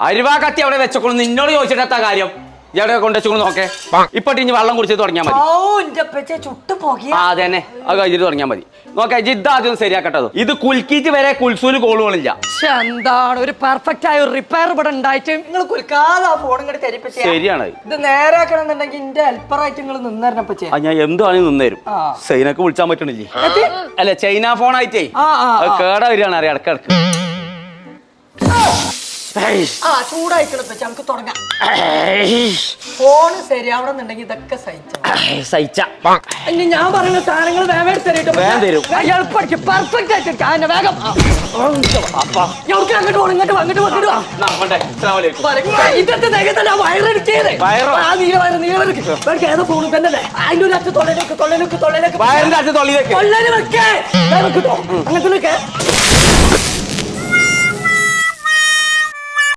അരിവാ കത്തി അവിടെ വെച്ചോളൂ. നിന്നോട് ചോദിച്ചിട്ടെത്താ കാര്യം? എവിടെ കൊണ്ടുവച്ചു നോക്കേ. ഇപ്പൊ ഇനി വെള്ളം കുടിച്ച് തുടങ്ങിയാൽ മതി. അതെ തന്നെ, അത് കഴിഞ്ഞിട്ട് തുടങ്ങിയാൽ മതി. നോക്കേ, ജിദ്ദ ആദ്യം ശരിയാക്കട്ടത്. ഇത് കുൽക്കിയിട്ട് വരെ കുൽസൂല് കോളുകളില്ല. എന്താണ് ഒരു പെർഫെക്റ്റ് ആയ ഒരു റിപ്പയർ ഇവിടെ ഉണ്ടായിട്ട് നിങ്ങൾ കുൽക്കാതെ ആ ഫോൺ ഇങ്ങോട്ട് തരിപ്പ. ശരിയാണ്. ഇത് നേരാക്കണമെന്നുണ്ടെങ്കിൽ എന്റെ ഹെൽപ്പറായിട്ട് നിങ്ങൾ നിന്നേരണപ്പച്ചേ. ഞാൻ എന്താണെങ്കിലും നിന്നേരും. ചൈനക്ക് വിളിച്ചാൻ പറ്റണില്ലേ? അല്ല, ചൈന ഫോൺ ആയിട്ടേ കേടാ വരികയാണ് അറിയാം ഇടക്കിടക്ക്. ചൂടായിക്കണപ്പച്ച നമുക്ക് തുടങ്ങാം. ഫോണ് ശരിയാവണമെന്നുണ്ടെങ്കിൽ ഇതൊക്കെ സഹിച്ച. ഞാൻ പറയുന്ന സാധനങ്ങൾ വേഗം തരും. പെർഫെക്റ്റ് ആയിട്ട് വേഗം ഇതൊക്കെ തന്നെ വയറെടുക്കിയത്. ഏതോ ഫോണിൽ തന്നെ അതിന്റെ ഒരു അച്ഛൻ തൊള്ളയിലേക്ക് അങ്ങനത്തെ